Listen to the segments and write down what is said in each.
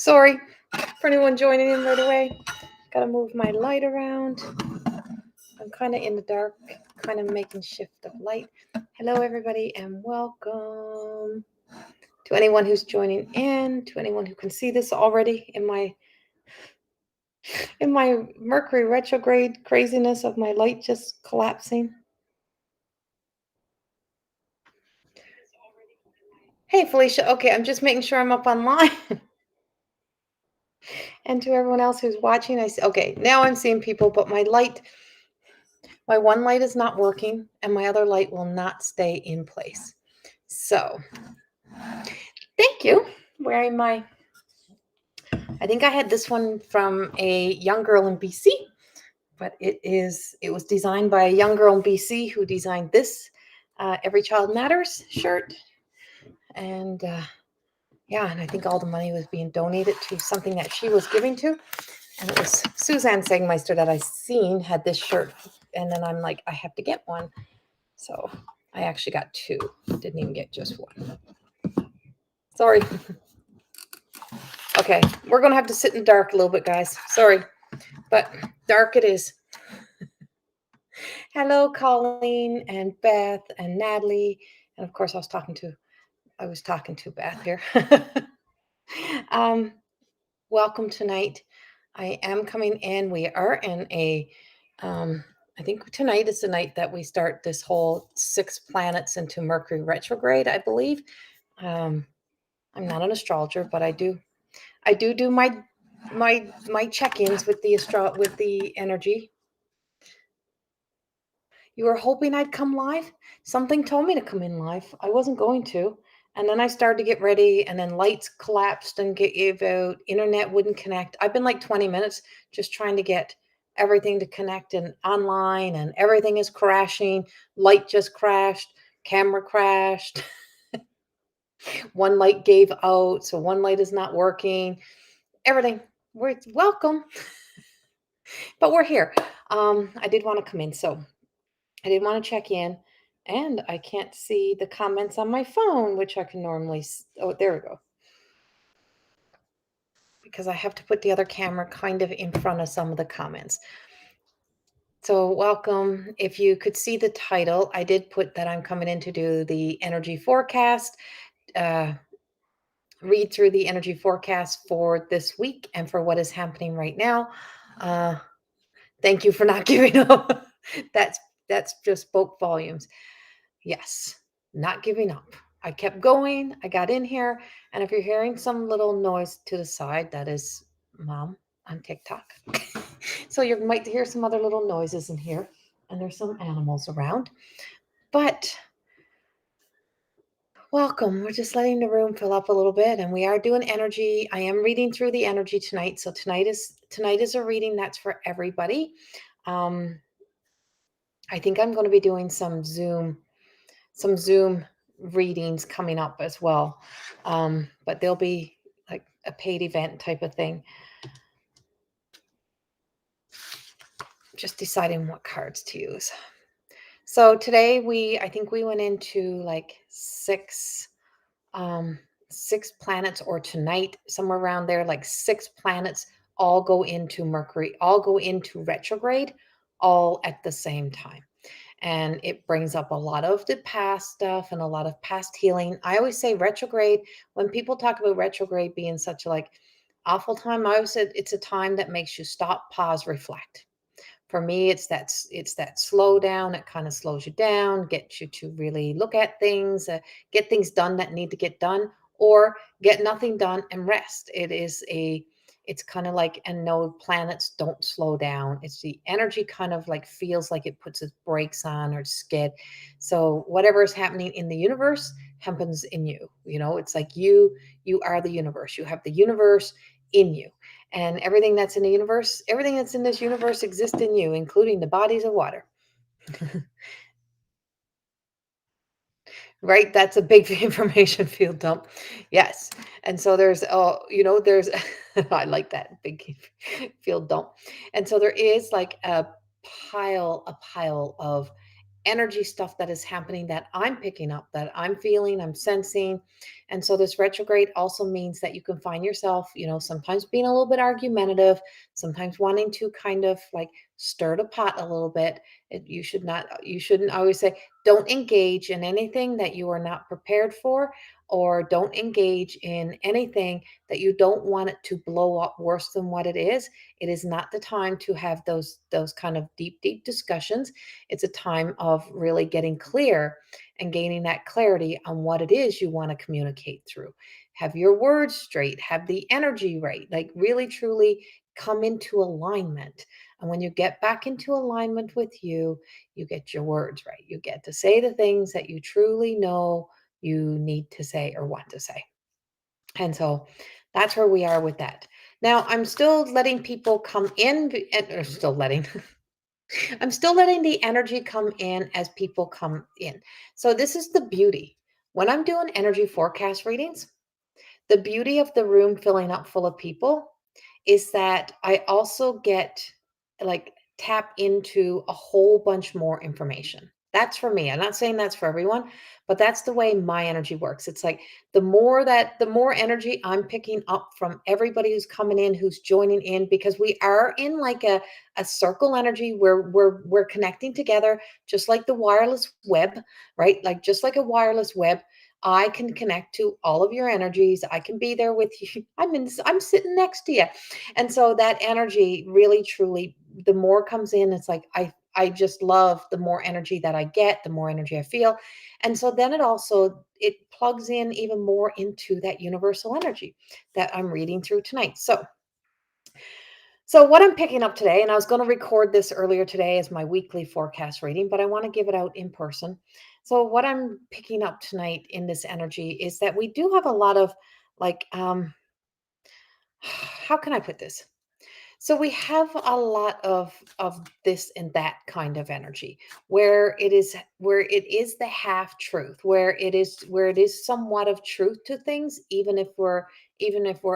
Sorry for anyone joining in right away. Gotta move my light around. I'm kind of in the dark, kind of making shift of light. Hello, everybody, and welcome to anyone who's joining in, to anyone who can see this already in my Mercury retrograde craziness of my light just collapsing. Hey, Felicia. Okay, I'm just making sure I'm up online. And to everyone else who's watching, I see. Okay, now I'm seeing people, but my one light is not working, and my other light will not stay in place. So, thank you. Wearing my, I think I had this one from a young girl in BC, but it was designed by a young girl in BC who designed this Every Child Matters shirt. And yeah, and I think all the money was being donated to something that she was giving to. And it was Suzanne Segmeister that I seen had this shirt. And then I'm like, I have to get one. So I actually got two. Didn't even get just one. Sorry. Okay, we're going to have to sit in the dark a little bit, guys. Sorry, but dark it is. Hello, Colleen and Beth and Natalie. And of course, I was talking to Beth here. Welcome tonight. I am coming in. We are in a, I think tonight is the night that we start this whole 6 planets into Mercury retrograde, I believe. I'm not an astrologer, but I do my check-ins with the energy. You were hoping I'd come live? Something told me to come in live. I wasn't going to. And then I started to get ready, and then lights collapsed and gave out. Internet wouldn't connect. I've been like 20 minutes just trying to get everything to connect and online, and everything is crashing. Light just crashed. Camera crashed. One light gave out, so one light is not working. Everything. We're welcome. But we're here. I did want to come in, so I did want to check in, and I can't see the comments on my phone, which I can normally. Oh, there we go. Because I have to put the other camera kind of in front of some of the comments. So welcome. If you could see the title, I did put that I'm coming in to do the energy forecast. Read through the energy forecast for this week and for what is happening right now. Thank you for not giving up. That's just spoke volumes. Yes, not giving up. I kept going. I got in here. And if you're hearing some little noise to the side, that is Mom on TikTok. So you might hear some other little noises in here. And there's some animals around. But welcome. We're just letting the room fill up a little bit. And we are doing energy. I am reading through the energy tonight. So tonight is a reading that's for everybody. I think I'm going to be doing some Zoom readings coming up as well. But they'll be like a paid event type of thing. Just deciding what cards to use. So today I think we went into like 6 planets, or tonight, somewhere around there, like 6 planets all go into Mercury, all go into retrograde, all at the same time. And it brings up a lot of the past stuff and a lot of past healing. I always say retrograde, when people talk about retrograde being such a like awful time, I always said it's a time that makes you stop, pause, reflect. For me, it's that slow down. It kind of slows you down, gets you to really look at things, get things done that need to get done, or get nothing done and rest. It's kind of like, and no, planets don't slow down. It's the energy kind of like feels like it puts its brakes on or skid. So whatever is happening in the universe happens in you. It's like you are the universe. You have the universe in you. And everything that's in the universe, everything that's in this universe exists in you, including the bodies of water. Right? That's a big information field dump. Yes. And so there's, I like that big field dump. And so there is like a pile of energy stuff that is happening that I'm picking up, that I'm feeling, I'm sensing. And so this retrograde also means that you can find yourself, sometimes being a little bit argumentative, sometimes wanting to kind of like stir the pot a little bit. You shouldn't always say, don't engage in anything that you are not prepared for, or don't engage in anything that you don't want it to blow up worse than what it is. It is not the time to have those kind of deep discussions. It's a time of really getting clear and gaining that clarity on what it is you want to communicate through. Have your words straight, have the energy right, like really truly come into alignment. And when you get back into alignment with you get your words right. You get to say the things that you truly know you need to say or want to say. And so that's where we are with that. Now, I'm still letting people come in, or still letting, I'm still letting the energy come in as people come in. So this is the beauty. When I'm doing energy forecast readings, the beauty of the room filling up full of people is that I also get like tap into a whole bunch more information. That's for me. I'm not saying that's for everyone, but that's the way my energy works. It's like the more energy I'm picking up from everybody who's coming in, who's joining in, because we are in like a circle energy where we're connecting together, just like the wireless web, right? Like just like a wireless web, I can connect to all of your energies. I can be there with you. I'm sitting next to you. And so that energy really truly, the more comes in, it's like I just love the more energy that I get, the more energy I feel. And so then it plugs in even more into that universal energy that I'm reading through tonight. So what I'm picking up today, and I was going to record this earlier today as my weekly forecast reading, but I want to give it out in person. So what I'm picking up tonight in this energy is that we do have a lot of like how can I put this? So we have a lot of this and that kind of energy where it is the half truth, where it is somewhat of truth to things, even if we're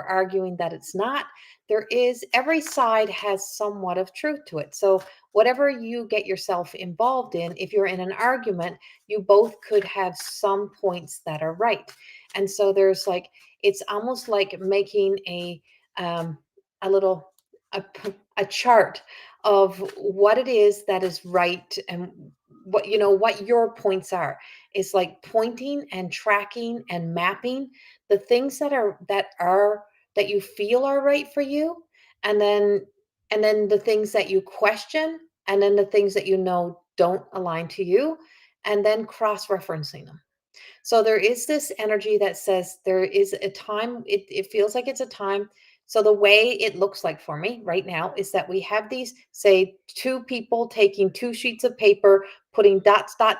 arguing that it's not. There is every side has somewhat of truth to it. So whatever you get yourself involved in, if you're in an argument, you both could have some points that are right. And so there's like it's almost like making um a little a chart of what it is that is right and what your points are. It's like pointing and tracking and mapping the things that you feel are right for you, and then the things that you question, and then the things that you know don't align to you, and then cross referencing them. So there is this energy that says there is a time, it feels like it's a time. So the way it looks like for me right now is that we have these, say, two people taking two sheets of paper, putting dots, dot,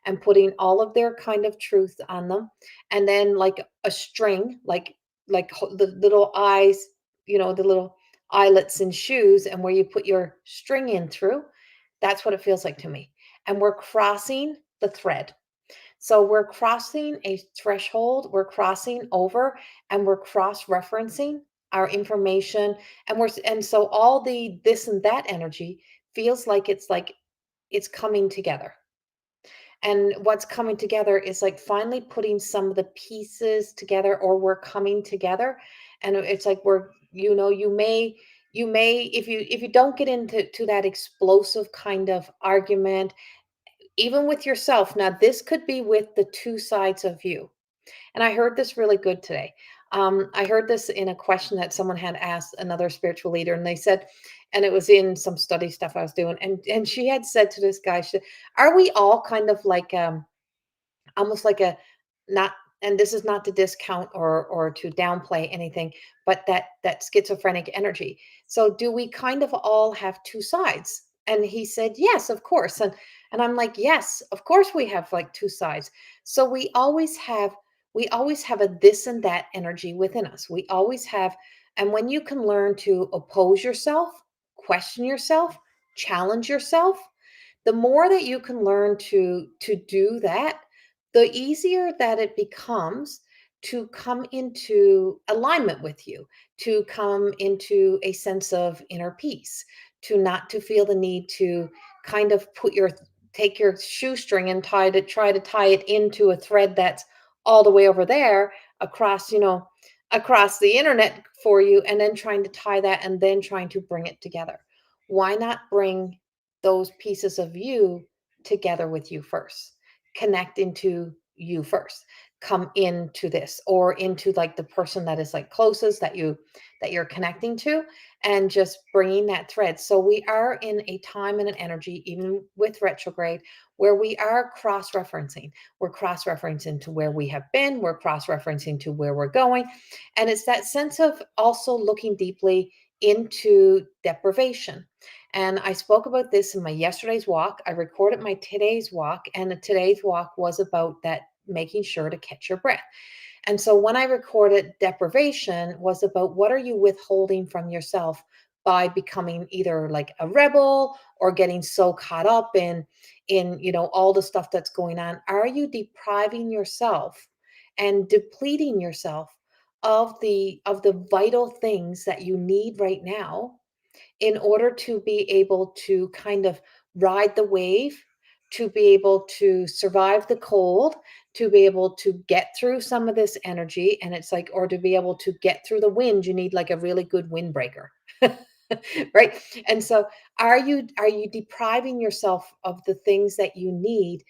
and putting all of their kind of truth on them. And then like a string, the little eyes, the little eyelets and shoes, and where you put your string in through. That's what it feels like to me. And we're crossing the thread. So we're crossing a threshold, we're crossing over, and we're cross-referencing our information. And so all the this and that energy feels like it's coming together. And what's coming together is like finally putting some of the pieces together, or we're coming together. And it's like you may, if you don't get into that explosive kind of argument, even with yourself. Now, this could be with the two sides of you. And I heard this really good today. I heard this in a question that someone had asked another spiritual leader, and they said, and it was in some study stuff I was doing, and she had said to this guy, she said, "Are we all kind of like almost like a not?" And this is not to discount or to downplay anything, but that schizophrenic energy. So do we kind of all have two sides? And he said, yes, of course. And I'm like, yes, of course we have like two sides. So we always have a this and that energy within us. We always have, and when you can learn to oppose yourself, question yourself, challenge yourself, the more that you can learn to do that, the easier that it becomes to come into alignment with you, to come into a sense of inner peace, to not to feel the need to kind of take your shoestring and try to tie it into a thread that's all the way over there across, across the internet for you, and then trying to tie that and then trying to bring it together. Why not bring those pieces of you together with you first? Connect into you first. Come into this, or into like the person that is like closest that you're connecting to, and just bringing that thread. So we are in a time and an energy, even with retrograde, where we are cross referencing. We're cross referencing to where we have been, we're cross referencing to where we're going. And it's that sense of also looking deeply into deprivation. And I spoke about this in my yesterday's walk. I recorded my today's walk, and the today's walk was about that, making sure to catch your breath. And so when I recorded deprivation was about, what are you withholding from yourself by becoming either like a rebel or getting so caught up in all the stuff that's going on? Are you depriving yourself and depleting yourself of the vital things that you need right now in order to be able to kind of ride the wave, to be able to survive the cold, to be able to get through some of this energy? And it's like, or to be able to get through the wind, you need like a really good windbreaker. Right? And so are you depriving yourself of the things that you need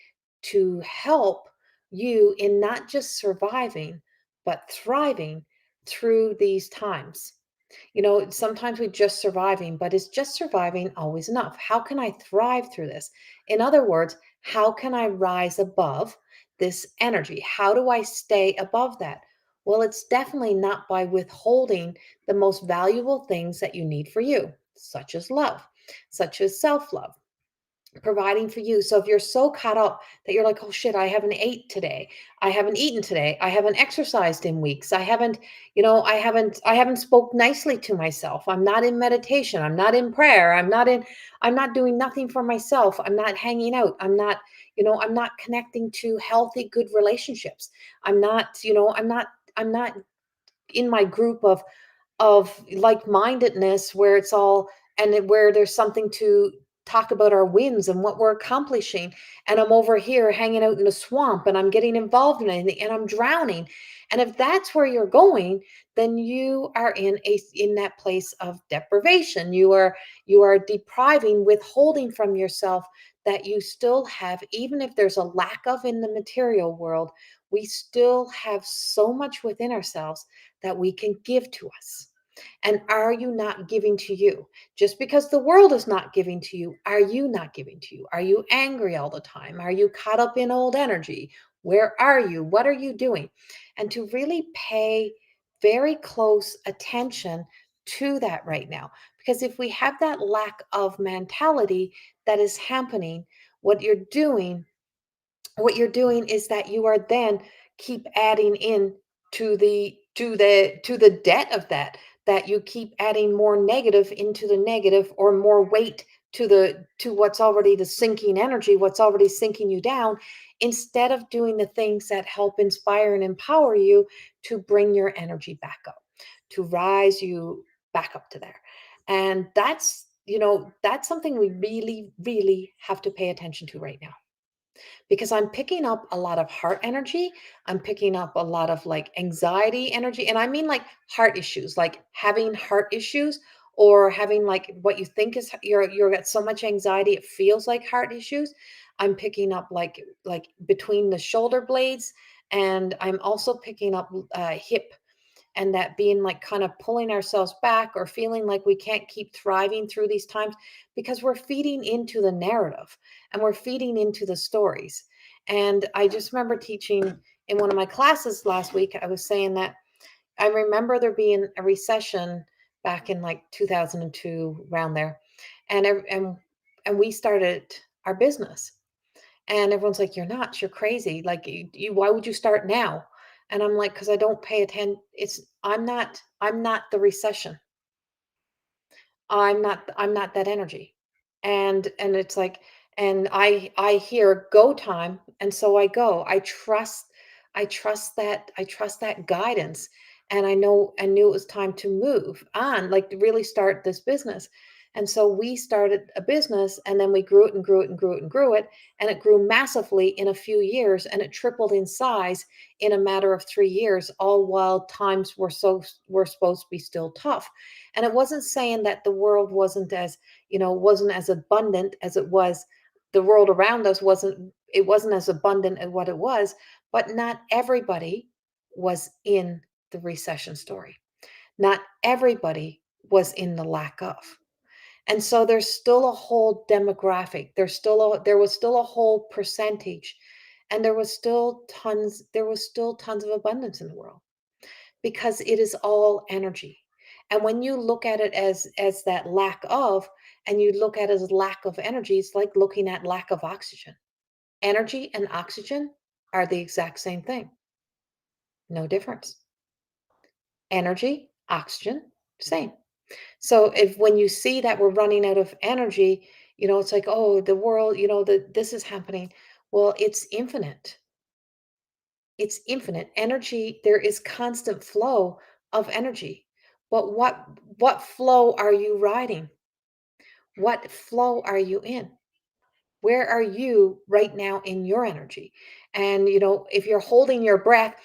to help you in not just surviving, but thriving through these times? Sometimes we're just surviving, but is just surviving always enough? How can I thrive through this? In other words, how can I rise above this energy? How do I stay above that? Well, it's definitely not by withholding the most valuable things that you need for you, such as love, such as self love, providing for you. So if you're so caught up that you're like, oh shit, I haven't ate today, I haven't eaten today, I haven't exercised in weeks, I haven't spoke nicely to myself, I'm not in meditation, I'm not in prayer, I'm not doing nothing for myself, I'm not hanging out, I'm not connecting to healthy, good relationships, I'm not in my group of like-mindedness where it's all, where there's something to talk about our wins and what we're accomplishing, and I'm over here hanging out in the swamp and I'm getting involved in anything and I'm drowning. And if that's where you're going, then you are in that place of deprivation. You are depriving, withholding from yourself that you still have. Even if there's a lack of in the material world, we still have so much within ourselves that we can give to us. And are you not giving to you? Just because the world is not giving to you, are you not giving to you? Are you angry all the time? Are you caught up in old energy? Where are you? What are you doing? And to really pay very close attention to that right now. Because if we have that lack of mentality that is happening, what you're doing what you're doing is that you are then keep adding in to the debt of that you keep adding more negative into the negative, or more weight to what's already the sinking energy, what's already sinking you down, instead of doing the things that help inspire and empower you to bring your energy back up, to rise you back up to there. And that's something we really really have to pay attention to right now, because I'm picking up a lot of heart energy. I'm picking up a lot of like anxiety energy. And I mean like heart issues, like having heart issues, or having like what you think is you're got so much anxiety it feels like heart issues. I'm picking up like between the shoulder blades, and I'm also picking up hip, and that being like kind of pulling ourselves back, or feeling like we can't keep thriving through these times, because we're feeding into the narrative and we're feeding into the stories. And I just remember teaching in one of my classes last week, I was saying that I remember there being a recession back in like 2002, around there, and we started our business, and everyone's like, "You're nuts, you're crazy. Like, why would you start now?" And I'm like, "Because I don't pay attention. I'm not the recession. I'm not that energy." And it's like, and I hear go time, and so I go. I trust that guidance, and I knew it was time to move on, like to really start this business. And so we started a business and then we grew it and grew it and grew it and grew it. And it grew massively in a few years and it tripled in size in a matter of 3 years, all while times were supposed to be still tough. And it wasn't saying that the world wasn't as abundant as it was. The world around us wasn't as abundant as what it was, but not everybody was in the recession story. Not everybody was in the lack of. And so there's still a whole demographic. There was still a whole percentage and there was still tons of abundance in the world because it is all energy. And when you look at it as that lack of and you look at it as lack of energy, it's like looking at lack of oxygen. Energy and oxygen are the exact same thing. No difference. Energy, oxygen, same. So if when you see that we're running out of energy, it's like, oh, the world, this is happening. Well, it's infinite. It's infinite. Energy, there is constant flow of energy. But what flow are you riding? What flow are you in? Where are you right now in your energy? And if you're holding your breath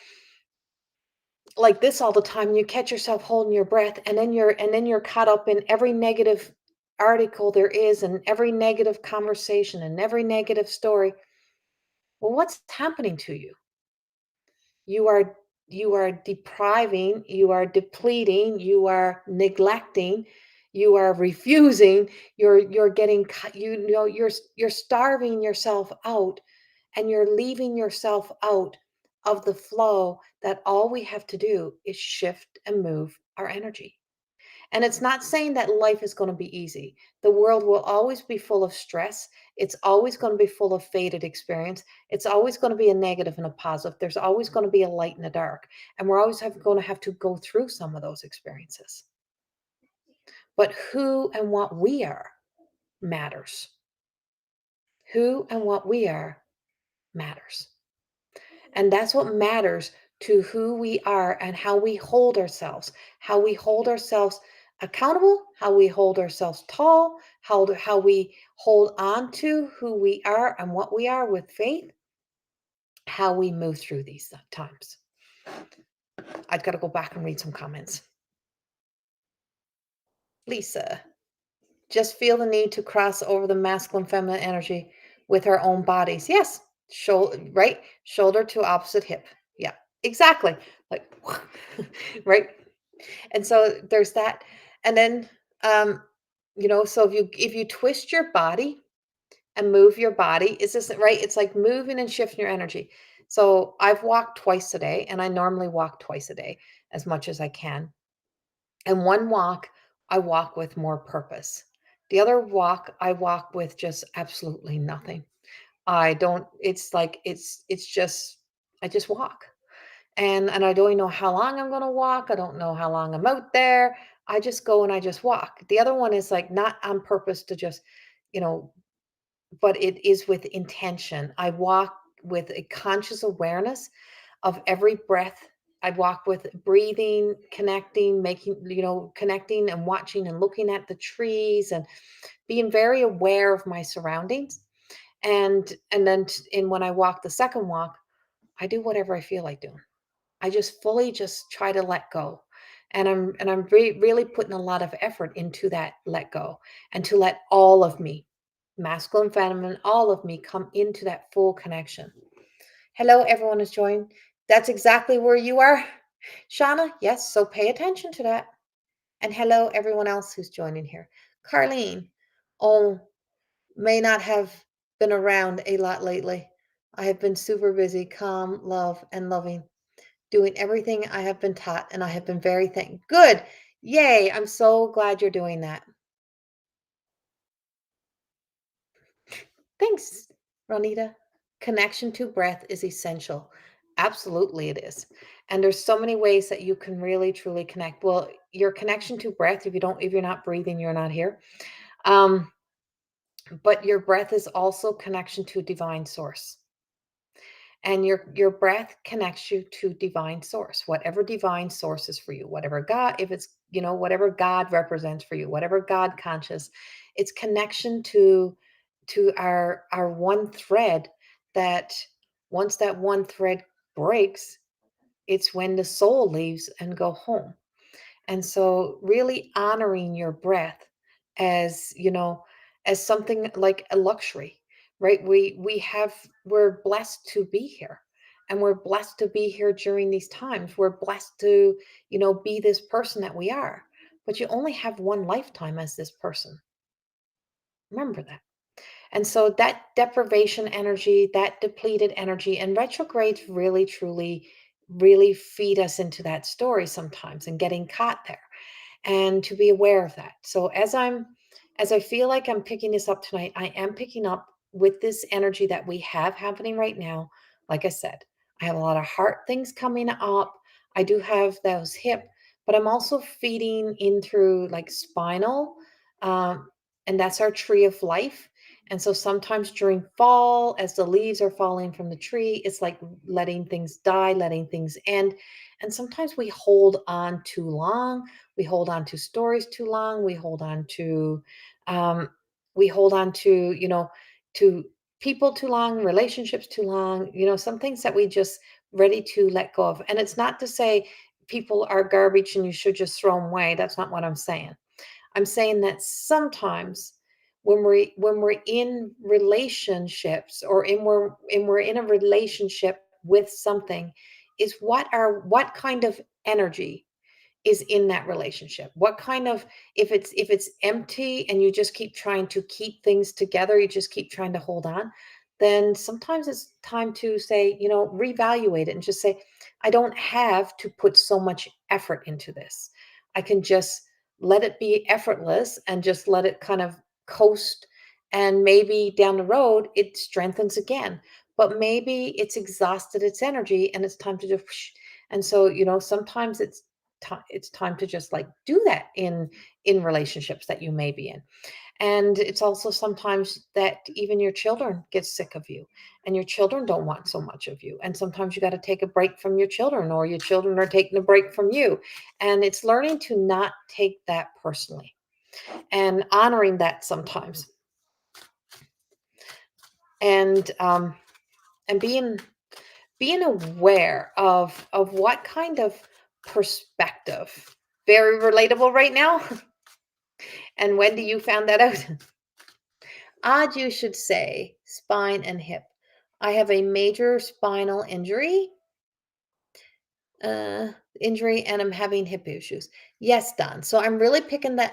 like this all the time, you catch yourself holding your breath and then you're caught up in every negative article there is and every negative conversation and every negative story. Well, what's happening to you? You are depriving, you are depleting, you are neglecting, you are refusing, you're getting you're starving yourself out and you're leaving yourself out of the flow that all we have to do is shift and move our energy. And it's not saying that life is going to be easy. The world will always be full of stress. It's always going to be full of faded experience. It's always going to be a negative and a positive. There's always going to be a light and a dark. And we're always going to have to go through some of those experiences. But who and what we are matters. Who and what we are matters. And that's what matters to who we are and how we hold ourselves accountable, how we hold ourselves tall, how we hold on to who we are and what we are with faith, how we move through these times. I've got to go back and read some comments. Lisa, just feel the need to cross over the masculine feminine energy with our own bodies. Yes, shoulder, right? Shoulder to opposite hip. Yeah, exactly. Like, right? And so there's that. And then, so if you twist your body and move your body, is this right? It's like moving and shifting your energy. So I've walked twice a day, and I normally walk twice a day as much as I can. And one walk, I walk with more purpose. The other walk, I walk with just absolutely nothing. I don't, it's like, it's just, I just walk. And I don't even know how long I'm going to walk. I don't know how long I'm out there. I just go and I just walk. The other one is like not on purpose to just, you know, but it is with intention. I walk with a conscious awareness of every breath. I walk with breathing, connecting, connecting and watching and looking at the trees and being very aware of my surroundings. And when I walk the second walk, I do whatever I feel like doing. I just fully just try to let go. And I'm really putting a lot of effort into that let go and to let all of me, masculine, feminine, all of me come into that full connection. Hello, everyone is joined. That's exactly where you are, Shauna. Yes, so pay attention to that. And hello, everyone else who's joining here. Carlene, oh, may not have been around a lot lately. I have been super busy, calm, love, and loving, doing everything I have been taught, and I have been very good. Yay, I'm so glad you're doing that. Thanks, Ronita. Connection to breath is essential. Absolutely it is. And there's so many ways that you can really truly connect. Well, your connection to breath, if you're not breathing, you're not here. Um, but your breath is also connection to divine source. and your breath connects you to divine source, whatever divine source is for you, whatever God, if it's, whatever God represents for you, whatever God conscious, it's connection to our one thread, that once that one thread breaks, it's when the soul leaves and go home. And so really honoring your breath as, as something like a luxury, right? We're blessed to be here. And we're blessed to be here during these times. We're blessed to, be this person that we are. But you only have one lifetime as this person. Remember that. And so that deprivation energy, that depleted energy, and retrogrades really, truly, really feed us into that story sometimes and getting caught there, and to be aware of that. So as I feel like I'm picking this up tonight, I am picking up with this energy that we have happening right now. Like I said, I have a lot of heart things coming up. I do have those hip, but I'm also feeding in through like spinal, um, and that's our tree of life. And so sometimes during fall, as the leaves are falling from the tree, it's like letting things die, letting things end. And sometimes we hold on too long. We hold on to stories too long. Um, we hold on to, to people too long, relationships too long, some things that we just ready to let go of. And it's not to say people are garbage and you should just throw them away. That's not what I'm saying. I'm saying that sometimes when we're in relationships, or we're in a relationship with something, is what kind of energy is in that relationship. What kind of, if it's empty and you just keep trying to keep things together, you just keep trying to hold on, then sometimes it's time to say, reevaluate it and just say, I don't have to put so much effort into this. I can just let it be effortless and just let it kind of coast, and maybe down the road it strengthens again. But maybe it's exhausted its energy and it's time to just and so, sometimes it's time to just like do that in relationships that you may be in. And it's also sometimes that even your children get sick of you, and your children don't want so much of you, and sometimes you got to take a break from your children, or your children are taking a break from you. And it's learning to not take that personally and honoring that sometimes, and and being aware of what kind of perspective, very relatable right now. And when do you found that out? Odd you should say spine and hip. I have a major spinal uh, injury, and I'm having hip issues. Yes, Don. So I'm really picking that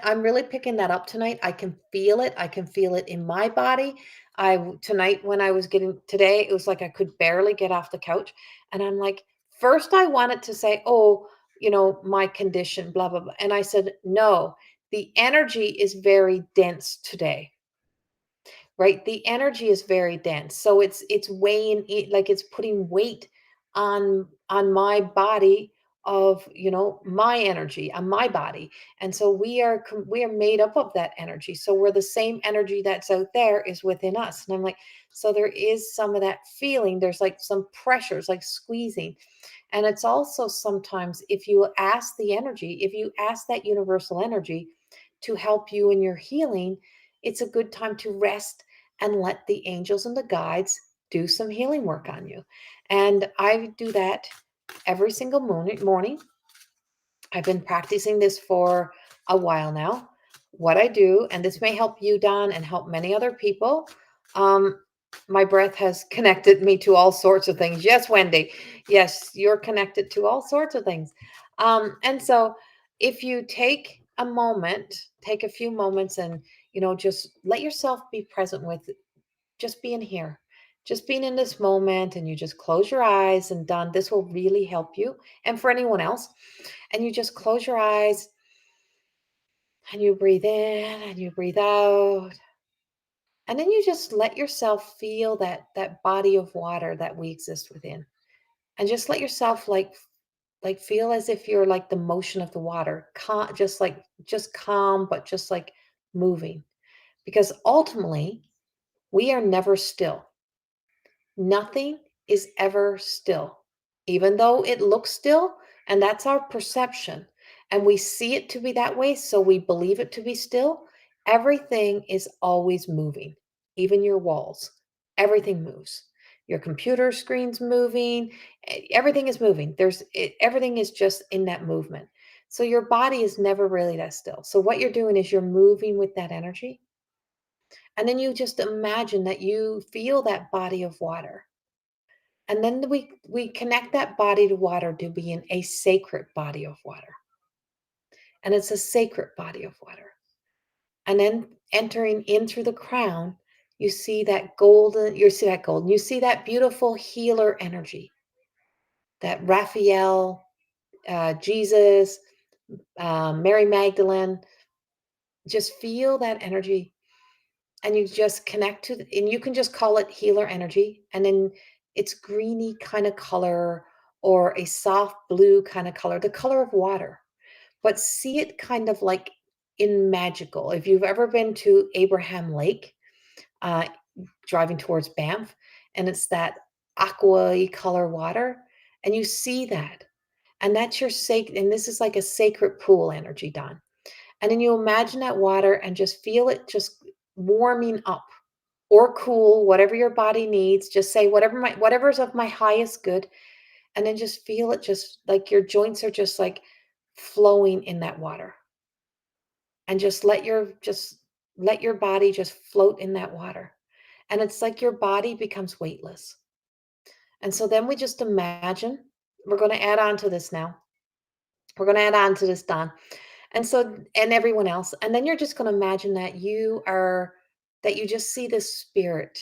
up tonight. I can feel it. I can feel it in my body. Tonight when I was getting today, it was like I could barely get off the couch. And I'm like, first I wanted to say, oh, my condition, blah, blah, blah. And I said, no, the energy is very dense today, right? The energy is very dense, so it's weighing it, like it's putting weight on my body, of my energy on my body. And so we are made up of that energy, so we're the same energy that's out there is within us. And I'm like, so there is some of that feeling, there's like some pressures like squeezing. And it's also sometimes, if you ask that universal energy to help you in your healing, it's a good time to rest and let the angels and the guides do some healing work on you. And I do that every single morning. I've been practicing this for a while now. What I do, and this may help you, Don, and help many other people. Um, my breath has connected me to all sorts of things. Yes, Wendy. Yes, you're connected to all sorts of things. And so if you take a few moments, and just let yourself be present with just being here, just being in this moment, and you just close your eyes, and Don, this will really help you. And for anyone else, and you just close your eyes, and you breathe in and you breathe out. And then you just let yourself feel that body of water that we exist within. And just let yourself like feel as if you're like the motion of the water, just calm, but just like moving. Because ultimately, we are never still. Nothing is ever still, even though it looks still, and that's our perception. And we see it to be that way, so we believe it to be still. Everything is always moving, even your walls. Everything moves. Your computer screen's moving. Everything is moving. Everything is just in that movement. So your body is never really that still. So what you're doing is you're moving with that energy. And then you just imagine that you feel that body of water, and then we connect that body to water to being a sacred body of water. And it's a sacred body of water. And then entering in through the crown, you see that golden, you see that beautiful healer energy, that Raphael, Jesus, Mary Magdalene. Just feel that energy, and you just connect to, and you can just call it healer energy. And then it's greeny kind of color, or a soft blue kind of color, the color of water. But see it kind of like in magical. If you've ever been to Abraham Lake, uh, driving towards Banff, and it's that aqua color water, and you see that, and that's your sacred, and this is like a sacred pool energy, Don. And then you imagine that water and just feel it just warming up or cool, whatever your body needs. Just say whatever's of my highest good, and then just feel it, just like your joints are just like flowing in that water. And just let your body just float in that water. And it's like your body becomes weightless. And so then we just imagine, we're going to add on to this now. We're going to add on to this, Don. And so, and everyone else. And then you're just going to imagine that you just see this spirit,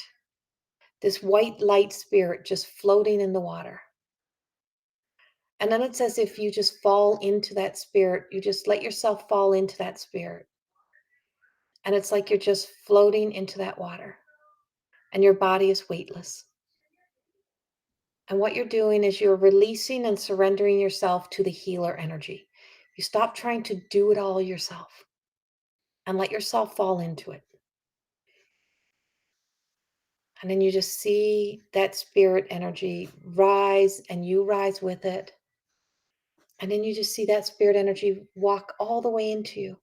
this white light spirit just floating in the water. And then it's as if you just fall into that spirit. You just let yourself fall into that spirit. And it's like you're just floating into that water, and your body is weightless. And what you're doing is you're releasing and surrendering yourself to the healer energy. You stop trying to do it all yourself and let yourself fall into it. And then you just see that spirit energy rise, and you rise with it. And then you just see that spirit energy walk all the way into you.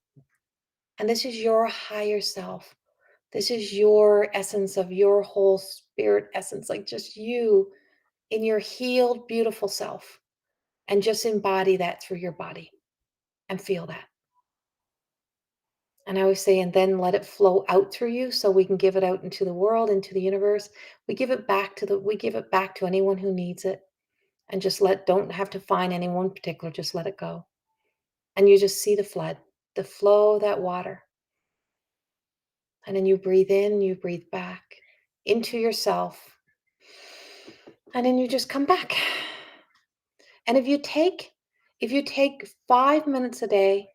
And this is your higher self. This is your essence of your whole spirit essence, like just you in your healed, beautiful self. And just embody that through your body and feel that. And I always say, and then let it flow out through you so we can give it out into the world, into the universe. We give it back to anyone who needs it. And just don't have to find anyone particular, just let it go. And you just see the flood, the flow of that water. And then you breathe in, you breathe back into yourself. And then you just come back. And if you take 5 minutes a day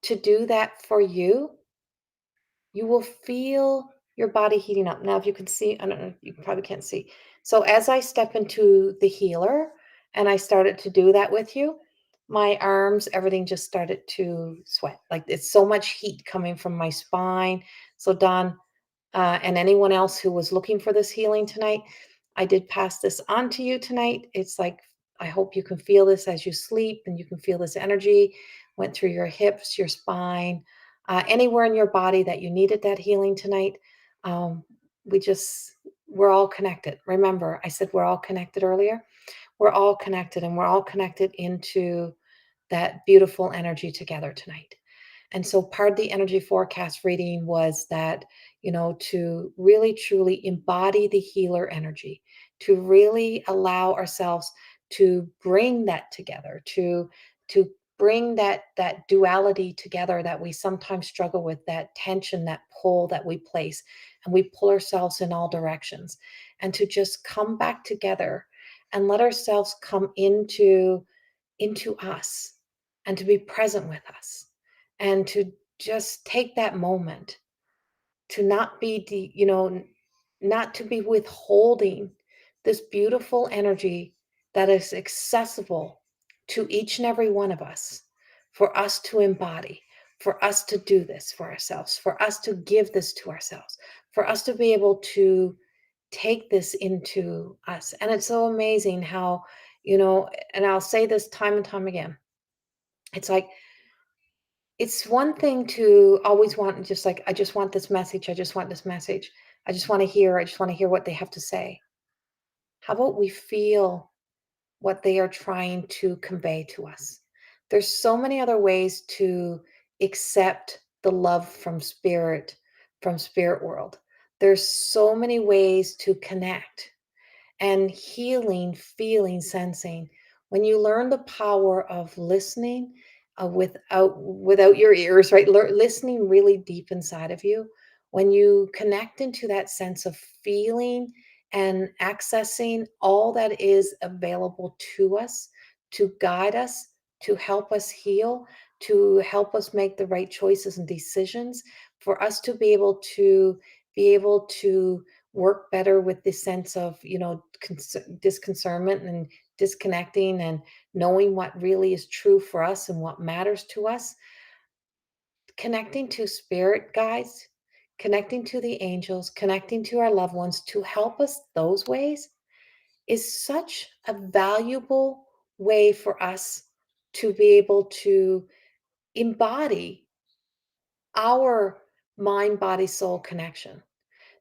to do that for you, you will feel your body heating up. Now, if you can see, I don't know, you probably can't see. So as I step into the healer and I started to do that with you, my arms, everything just started to sweat. Like it's so much heat coming from my spine. So Don, and anyone else who was looking for this healing tonight, I did pass this on to you tonight. It's like, I hope you can feel this as you sleep, and you can feel this energy went through your hips, your spine, anywhere in your body that you needed that healing tonight. Um, we're all connected. Remember, I said we're all connected earlier. We're all connected, and we're all connected into that beautiful energy together tonight. And so part of the energy forecast reading was that, to really truly embody the healer energy, to really allow ourselves to bring that together, to bring that duality together that we sometimes struggle with, that tension, that pull that we place, and we pull ourselves in all directions, and to just come back together and let ourselves come into us, and to be present with us, and to just take that moment to not to be withholding this beautiful energy that is accessible to each and every one of us, for us to embody, for us to do this for ourselves, for us to give this to ourselves, for us to be able to take this into us. And it's so amazing how, and I'll say this time and time again. It's like, it's one thing to always want, just like, I just want this message. I just want this message. I just want to hear what they have to say. How about we feel what they are trying to convey to us? There's so many other ways to accept the love from spirit world. There's so many ways to connect and healing, feeling, sensing. When you learn the power of listening without your ears, right? Listening really deep inside of you. When you connect into that sense of feeling and accessing all that is available to us to guide us, to help us heal, to help us make the right choices and decisions, for us to be able to work better with this sense of disconcernment and disconnecting and knowing what really is true for us and what matters to us. Connecting to spirit guides, connecting to the angels, connecting to our loved ones to help us those ways is such a valuable way for us to be able to embody our mind body soul connection.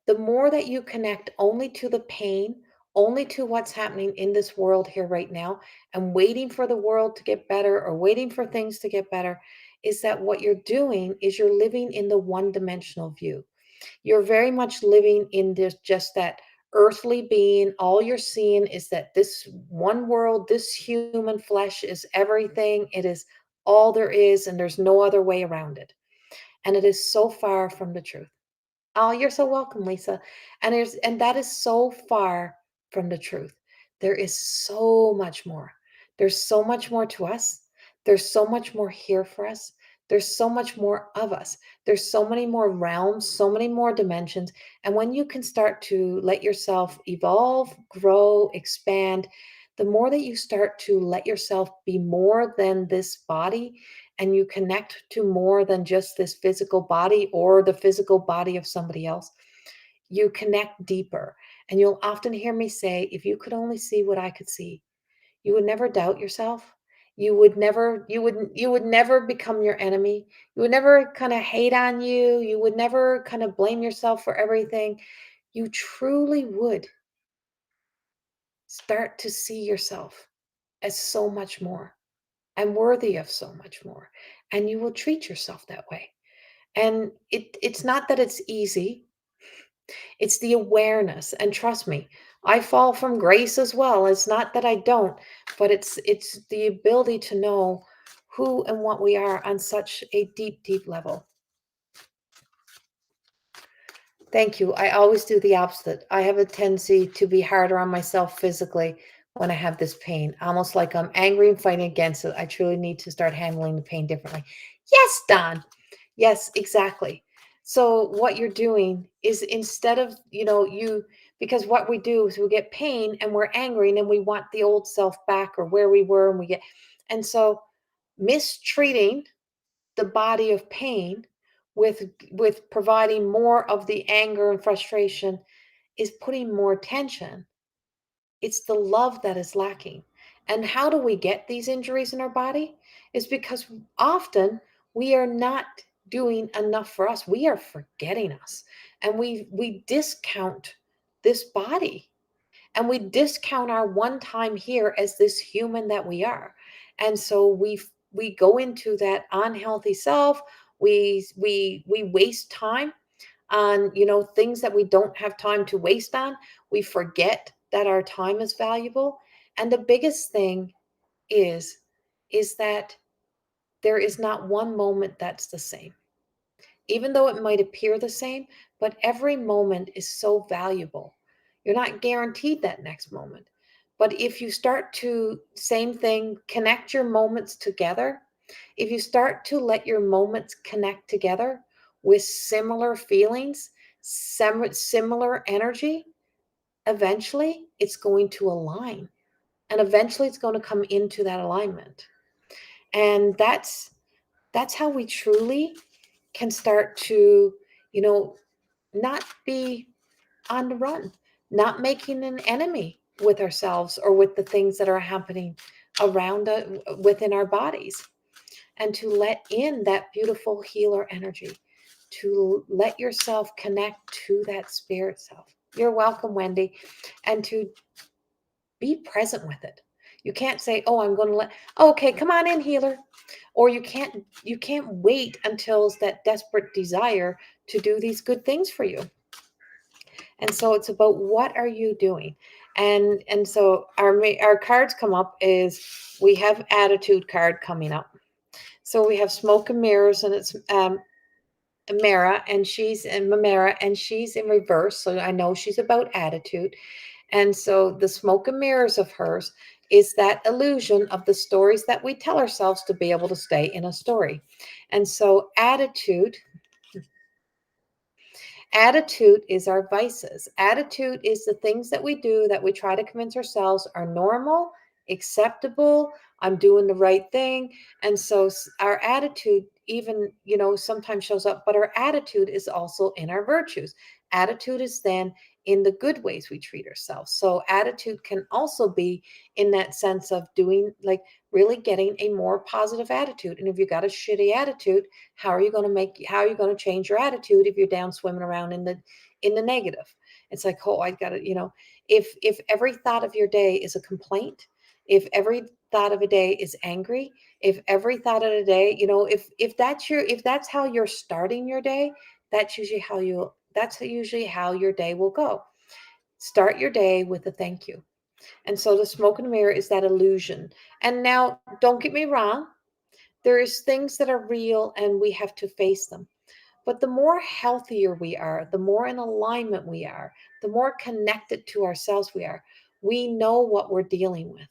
The more that you connect only to the pain, only to what's happening in this world here right now, and waiting for the world to get better or waiting for things to get better, is that what you're doing is you're living in the one dimensional view. You're very much living in this, just that earthly being. All you're seeing is that this one world, this human flesh is everything. It is all there is, and there's no other way around it. And it is so far from the truth. Oh, you're so welcome, Lisa. And that is so far from the truth. There is so much more. There's so much more to us. There's so much more here for us. There's so much more of us. There's so many more realms, so many more dimensions. And when you can start to let yourself evolve, grow, expand, the more that you start to let yourself be more than this body, and you connect to more than just this physical body or the physical body of somebody else, you connect deeper. And you'll often hear me say, if you could only see what I could see, you would never doubt yourself. You would never become your enemy. You would never kind of hate on you. You would never kind of blame yourself for everything. You truly would start to see yourself as so much more and worthy of so much more. And you will treat yourself that way. And it's not that it's easy, it's the awareness. And trust me, I fall from grace as well. It's not that I don't, but it's the ability to know who and what we are on such a deep, deep level. Thank you. I always do the opposite. I have a tendency to be harder on myself physically when I have this pain, almost like I'm angry and fighting against it. I truly need to start handling the pain differently. Yes, Don. Yes, exactly. So what you're doing is, instead of, because what we do is we get pain and we're angry and then we want the old self back or where we were, and so mistreating the body of pain with providing more of the anger and frustration is putting more tension. It's the love that is lacking. And how do we get these injuries in our body? Is because often we are not doing enough for us. We are forgetting us. And we discount this body, and we discount our one time here as this human that we are. And so we go into that unhealthy self. We waste time on things that we don't have time to waste on. We forget that our time is valuable. And the biggest thing is that there is not one moment that's the same, even though it might appear the same. But every moment is so valuable. You're not guaranteed that next moment. But if you start to, same thing, connect your moments together, if you start to let your moments connect together with similar feelings, similar energy, eventually it's going to align. And eventually it's going to come into that alignment. And that's how we truly can start to, you know, not be on the run, not making an enemy with ourselves or with the things that are happening around within our bodies, and to let in that beautiful healer energy, to let yourself connect to that spirit self. You're welcome, Wendy. And to be present with it. You can't say, "Oh, I'm going to let okay, come on in, healer." Or you can't wait until it's that desperate desire to do these good things for you. And so it's about what are you doing? And so our cards come up is we have attitude card coming up. So we have smoke and mirrors, and it's Mara, and she's in Mamera, and she's in reverse. So I know she's about attitude. And so the smoke and mirrors of hers is that illusion of the stories that we tell ourselves to be able to stay in a story. And so attitude is our vices. Attitude is the things that we do that we try to convince ourselves are normal, acceptable. I'm doing the right thing. And so our attitude even, sometimes shows up, but our attitude is also in our virtues. Attitude is then in the good ways we treat ourselves. So attitude can also be in that sense of doing, like, really getting a more positive attitude. And if you got a shitty attitude, how are you going to change your attitude if you're down swimming around in the negative? It's like, oh, I got to, if every thought of your day is a complaint, if every thought of a day is angry, if every thought of the day, if that's how you're starting your day, that's usually how your day will go. Start your day with a thank you. And so the smoke and mirror is that illusion. And now, don't get me wrong, there's things that are real and we have to face them. But the more healthier we are, the more in alignment we are, the more connected to ourselves we are, we know what we're dealing with.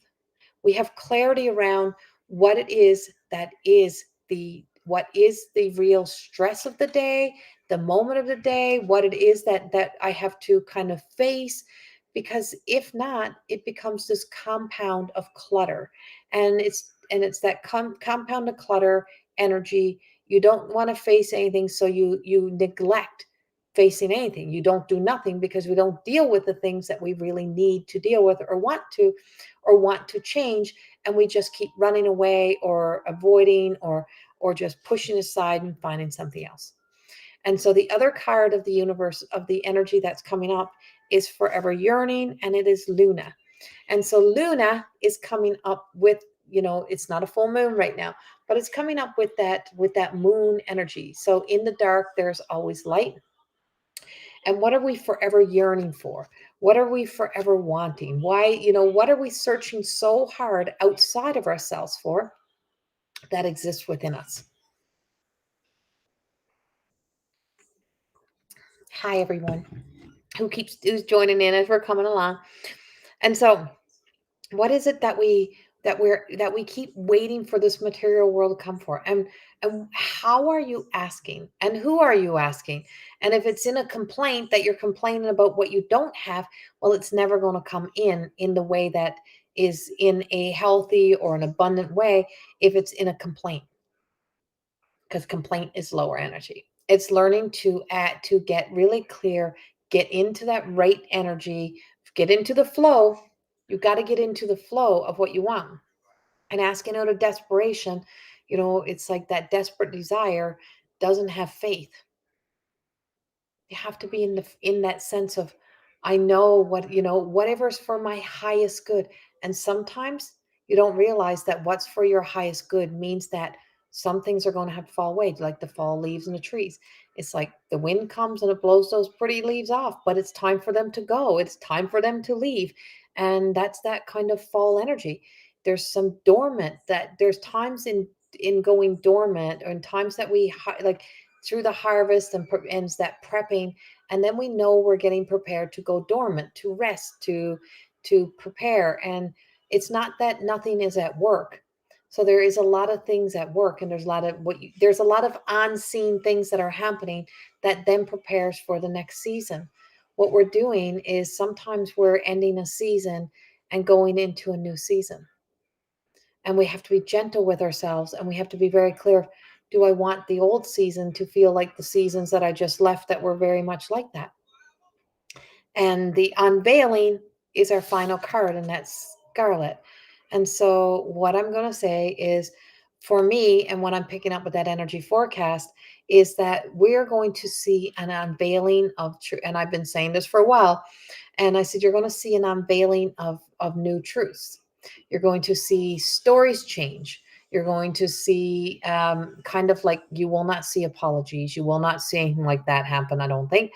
We have clarity around what it is that is the real stress of the day, the moment of the day, what it is that I have to kind of face. Because if not, it becomes this compound of clutter. And it's that compound of clutter energy. You don't want to face anything, so you neglect facing anything. You don't do nothing because we don't deal with the things that we really need to deal with, or want to change, and we just keep running away or avoiding, or just pushing aside and finding something else. And so the other card of the universe, of the energy that's coming up, is forever yearning, and it is Luna. And so Luna is coming up with, it's not a full moon right now, but it's coming up with that moon energy. So in the dark there's always light. And what are we forever yearning for? What are we forever wanting? Why, what are we searching so hard outside of ourselves for that exists within us? Hi, everyone who's joining in as we're coming along. And so, what is it that we keep waiting for this material world to come for? And how are you asking, and who are you asking? And if it's in a complaint that you're complaining about what you don't have, well, it's never going to come in the way that is in a healthy or an abundant way if it's in a complaint, because complaint is lower energy. It's learning to get really clear, get into that right energy, get into the flow. You got to get into the flow of what you want. And asking out of desperation, it's like that desperate desire doesn't have faith. You have to be in that sense of, I know whatever's for my highest good. And sometimes you don't realize that what's for your highest good means that some things are going to have to fall away, like the fall leaves in the trees. It's like the wind comes and it blows those pretty leaves off, but it's time for them to go, it's time for them to leave. And that's that kind of fall energy. There's some dormant, that there's times in going dormant, or in times that we like through the harvest, and ends that prepping, and then we know we're getting prepared to go dormant, to rest, to prepare. And it's not that nothing is at work. So there is a lot of things at work, and there's a lot of unseen things that are happening that then prepares for the next season. What we're doing is sometimes we're ending a season and going into a new season, and we have to be gentle with ourselves, and we have to be very clear, do I want the old season to feel like the seasons that I just left that were very much like that? And the unveiling is our final card, and that's Scarlet. And so, what I'm going to say is for me, and what I'm picking up with that energy forecast, is that we're going to see an unveiling of truth. And I've been saying this for a while. And I said, you're going to see an unveiling of new truths. You're going to see stories change. You're going to see kind of like you will not see apologies. You will not see anything like that happen, I don't think.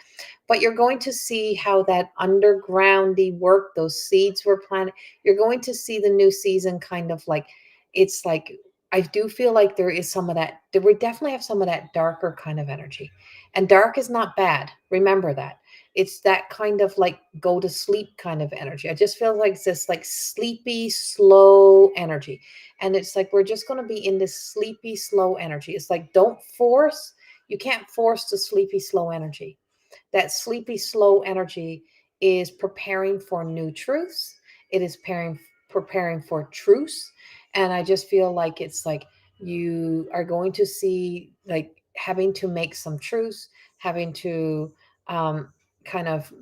But you're going to see how that undergroundy work, those seeds were planted. You're going to see the new season kind of like, it's like, I do feel like there is some of that. We definitely have some of that darker kind of energy. And dark is not bad. Remember that. It's that kind of like go to sleep kind of energy. I just feel like it's this like sleepy, slow energy. And it's like we're just going to be in this sleepy, slow energy. It's like don't force, you can't force the sleepy, slow energy. That sleepy, slow energy is preparing for new truths. It is preparing for truths. And I just feel like it's like you are going to see like having to make some truths, having to um, kind of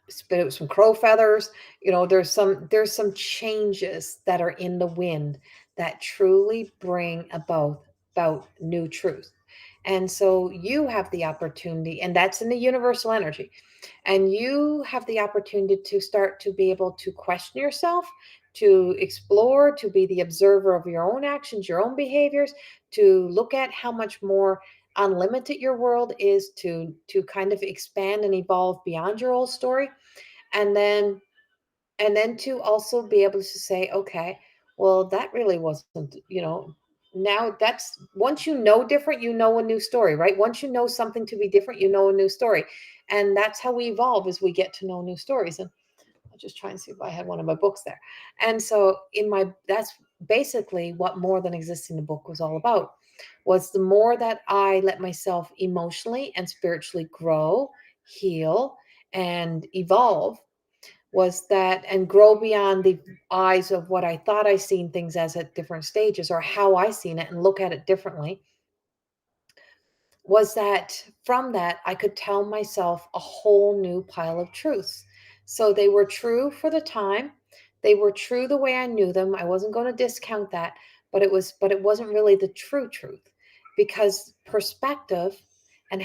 spit out some crow feathers. There's some changes that are in the wind that truly bring about new truth. And so you have the opportunity, and that's in the universal energy, and you have the opportunity to start to be able to question yourself, to explore, to be the observer of your own actions, your own behaviors, to look at how much more unlimited your world is, to kind of expand and evolve beyond your old story. And then and then to also be able to say, okay, well, that really wasn't. Now that's once you know different, you know a new story, right? Once you know something to be different, you know a new story. And that's how we evolve, as we get to know new stories. And I'll just try and see if I had one of my books there. And so that's basically what More Than Existing, the book was all about, was the more that I let myself emotionally and spiritually grow, heal, and evolve, was that, and grow beyond the eyes of what I thought I seen things as at different stages, or how I seen it and look at it differently, was that from that I could tell myself a whole new pile of truths. So they were true for the time. They were true the way I knew them. I wasn't going to discount that, but it wasn't really the true truth, because perspective and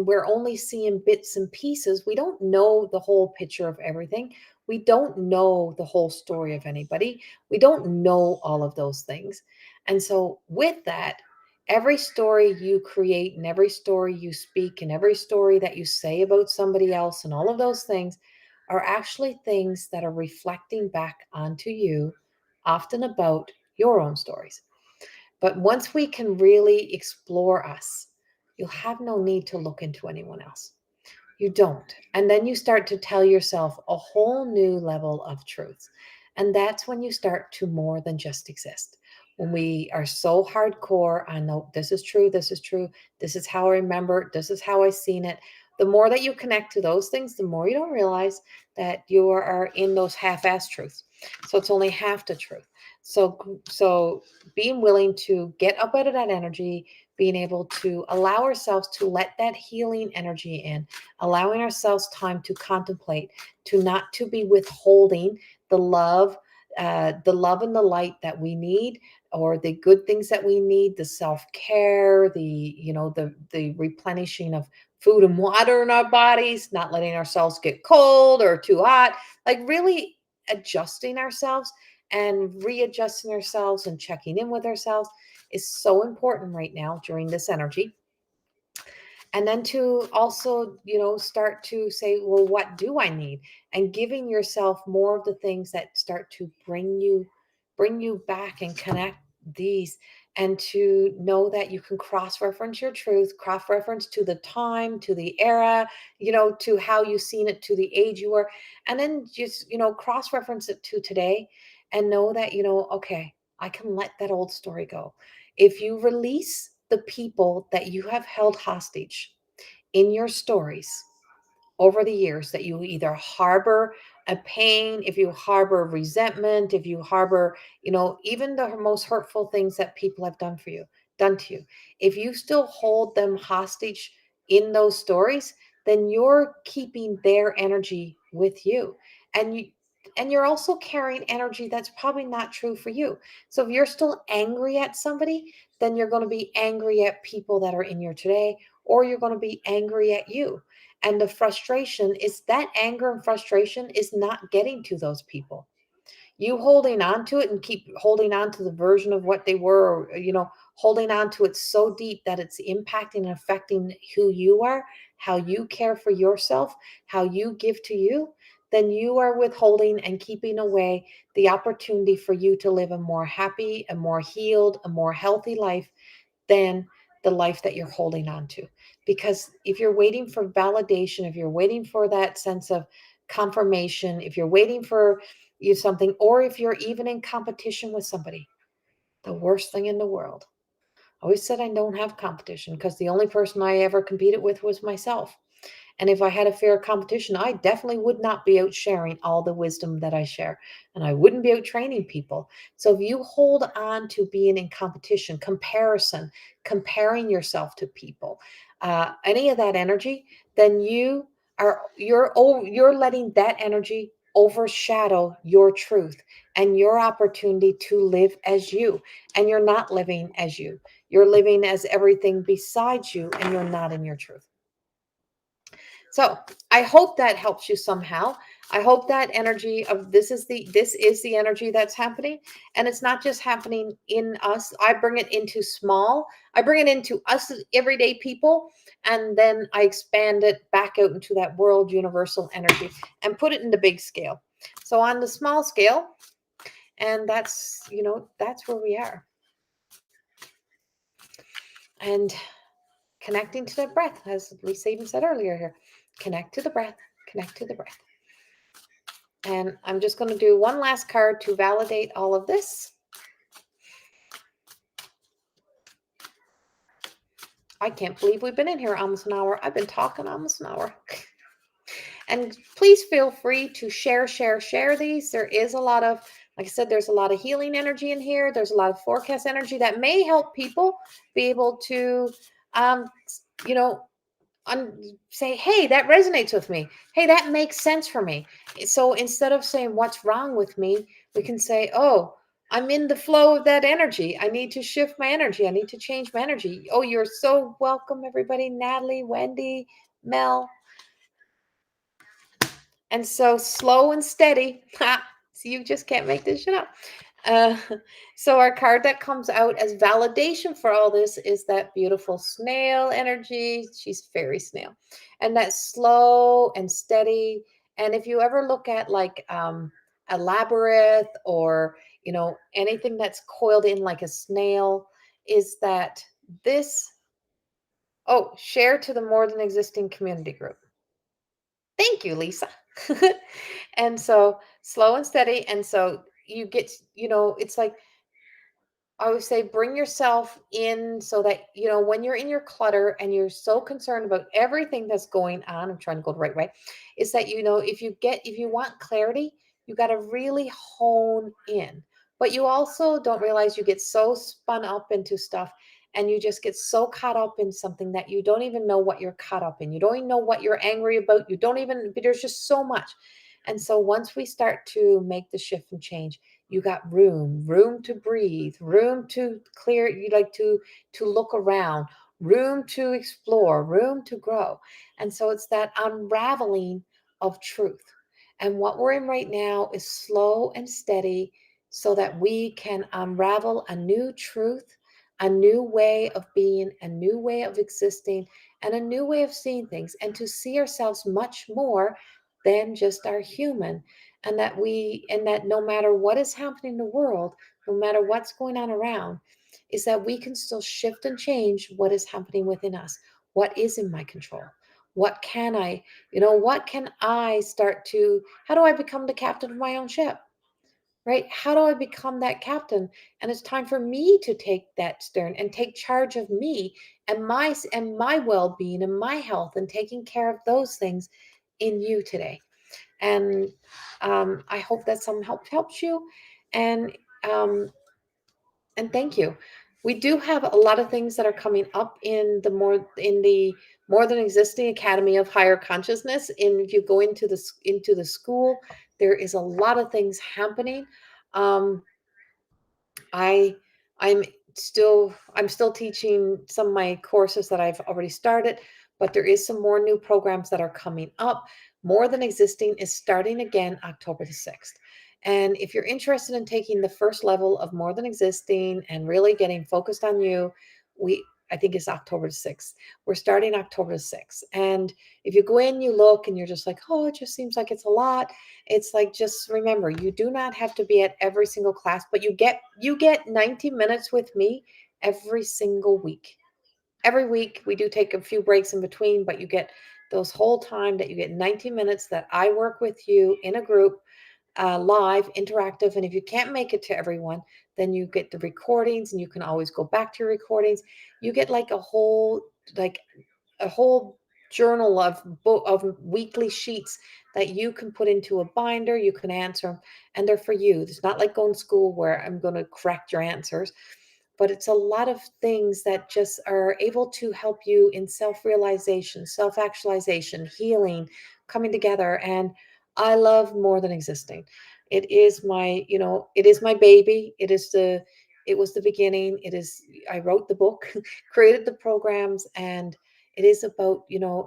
we're only seeing bits and pieces. We don't know the whole picture of everything. We don't know the whole story of anybody. We don't know all of those things. And so with that, every story you create and every story you speak and every story that you say about somebody else and all of those things are actually things that are reflecting back onto you, often about your own stories. But once we can really explore us, you'll have no need to look into anyone else. You don't. And then you start to tell yourself a whole new level of truth. And that's when you start to more than just exist. When we are so hardcore, I know this is true, this is true, this is how I remember it, this is how I seen it. The more that you connect to those things, the more you don't realize that you are in those half-assed truths. So it's only half the truth. So being willing to get up out of that energy, being able to allow ourselves to let that healing energy in, allowing ourselves time to contemplate, to not to be withholding the love and the light that we need, or the good things that we need, the self-care, the replenishing of food and water in our bodies, not letting ourselves get cold or too hot, like really adjusting ourselves and readjusting ourselves and checking in with ourselves is so important right now during this energy. And then to also start to say, well, what do I need, and giving yourself more of the things that start to bring you back and connect these, and to know that you can cross reference your truth, cross reference to the time, to the era, to how you've seen it, to the age you were, and then just cross reference it to today, and know that okay, I can let that old story go. If you release the people that you have held hostage in your stories over the years, that you either harbor a pain, if you harbor resentment, if you harbor, even the most hurtful things that people have done to you, if you still hold them hostage in those stories, then you're keeping their energy with you. And you're also carrying energy that's probably not true for you. So if you're still angry at somebody, then you're going to be angry at people that are in your today, or you're going to be angry at you. And the frustration is that anger and frustration is not getting to those people. You holding on to it and keep holding on to the version of what they were, or holding on to it so deep that it's impacting and affecting who you are, how you care for yourself, how you give to you, then you are withholding and keeping away the opportunity for you to live a more happy, a more healed, a more healthy life than the life that you're holding on to. Because if you're waiting for validation, if you're waiting for that sense of confirmation, if you're waiting for something, or if you're even in competition with somebody, the worst thing in the world. I always said I don't have competition because the only person I ever competed with was myself. And if I had a fair competition, I definitely would not be out sharing all the wisdom that I share. And I wouldn't be out training people. So if you hold on to being in competition, comparison, comparing yourself to people, any of that energy, then you're letting that energy overshadow your truth and your opportunity to live as you. And you're not living as you. You're living as everything besides you, and you're not in your truth. So I hope that helps you somehow. I hope that energy of this is the energy that's happening. And it's not just happening in us. I bring it into small. I bring it into us as everyday people. And then I expand it back out into that world universal energy and put it in the big scale. So on the small scale, and that's where we are. And connecting to the breath, as Lisa even said earlier here, connect to the breath, connect to the breath. And I'm just going to do one last card to validate all of this. I can't believe we've been in here almost an hour. I've been talking almost an hour. And please feel free to share these. There is a lot of, like I said, there's a lot of healing energy in here. There's a lot of forecast energy that may help people be able to, you know, say, hey, that resonates with me. Hey, that makes sense for me. So instead of saying what's wrong with me, we can say, oh, I'm in the flow of that energy. I need to shift my energy. I need to change my energy. Oh, you're so welcome, everybody. Natalie, Wendy, Mel. And so slow and steady. So you just can't make this shit up. Uh, so our card that comes out as validation for all this is that beautiful snail energy. She's fairy snail. And that slow and steady. And if you ever look at like a labyrinth, or anything that's coiled in like a snail, is that this share to the more than existing community group. Thank you, Lisa. And so slow and steady. And so you get, it's like I always say, bring yourself in so that, when you're in your clutter and you're so concerned about everything that's going on, I'm trying to go the right way, is that, if you want clarity, you got to really hone in. But you also don't realize you get so spun up into stuff, and you just get so caught up in something that you don't even know what you're caught up in. You don't even know what you're angry about. There's just so much. And so once we start to make the shift and change, you got room to breathe, room to clear, you like to look around, room to explore, room to grow. And so it's that unraveling of truth. And what we're in right now is slow and steady, so that we can unravel a new truth, a new way of being, a new way of existing, and a new way of seeing things, and to see ourselves much more than just our human. And that no matter what is happening in the world, no matter what's going on around, is that we can still shift and change what is happening within us. What is in my control? What can I start to, how do I become the captain of my own ship? Right? How do I become that captain? And it's time for me to take that stern and take charge of me and my well-being and my health, and taking care of those things in you today. And I hope that some helps you. And um, and thank you. We do have a lot of things that are coming up in the more than existing Academy of Higher Consciousness. And if you go into the school, there is a lot of things happening. Um, I I'm I'm still teaching some of my courses that I've already started, but there is some more new programs that are coming up. More Than Existing is starting again October the 6th. And if you're interested in taking the first level of More Than Existing and really getting focused on you, we I think it's October the 6th. We're starting October the 6th. And if you go in, you look and you're just like, oh, it just seems like it's a lot. It's like, just remember, you do not have to be at every single class, but you get 90 minutes with me every single week. Every week we do take a few breaks in between, but you get those whole time that you get 90 minutes that I work with you in a group, live, interactive. And if you can't make it to everyone, then you get the recordings and you can always go back to your recordings. You get like a whole journal of weekly sheets that you can put into a binder. You can answer them, and they're for you. It's not like going to school where I'm going to correct your answers, but it's a lot of things that just are able to help you in self-realization, self-actualization, healing, coming together. And I love More Than Existing. It is it is my baby. It was the beginning. I wrote the book, created the programs, and it is about,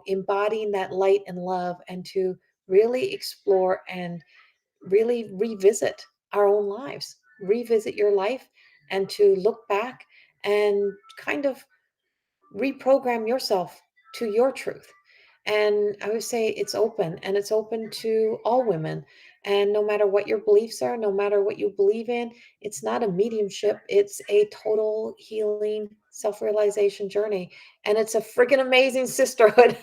embodying that light and love, and to really explore and really revisit our own lives, revisit your life, and to look back and kind of reprogram yourself to your truth. And I would say it's open, and it's open to all women. And no matter what your beliefs are, no matter what you believe in, it's not a mediumship, it's a total healing self realization journey. And it's a friggin' amazing sisterhood.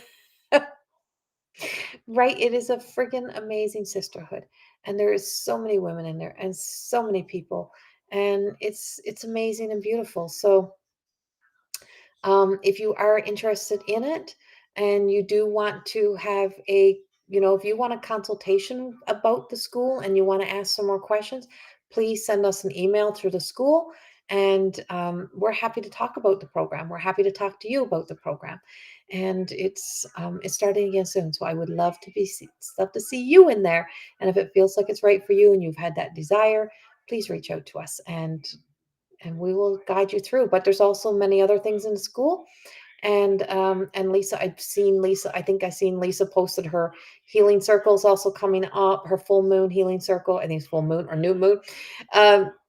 Right? It is a friggin' amazing sisterhood. And there is so many women in there and so many people. And it's amazing and beautiful. So if you are interested in it and you do want to have if you want a consultation about the school and you want to ask some more questions, please send us an email through the school. And we're happy to talk about the program. We're happy to talk to you about the program. And it's starting again soon. So I would love to see you in there. And if it feels like it's right for you and you've had that desire, please reach out to us, and we will guide you through. But there's also many other things in the school. And Lisa, I think I seen Lisa posted her healing circles also coming up, her full moon healing circle. I think it's full moon or new moon.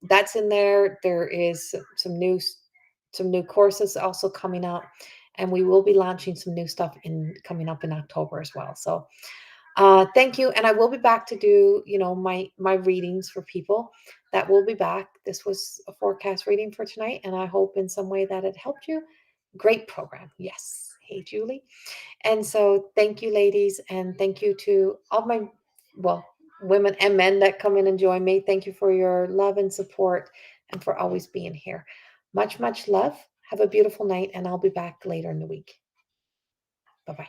That's in there. There is some new courses also coming up, and we will be launching some new stuff in coming up in October as well. So thank you. And I will be back to do, my readings for people. That will be back. This was a forecast reading for tonight, and I hope in some way that it helped you. Great program. Yes. Hey, Julie. And so thank you, ladies, and thank you to all my, well, women and men that come in and join me. Thank you for your love and support, and for always being here. Much, much love. Have a beautiful night, and I'll be back later in the week. Bye bye.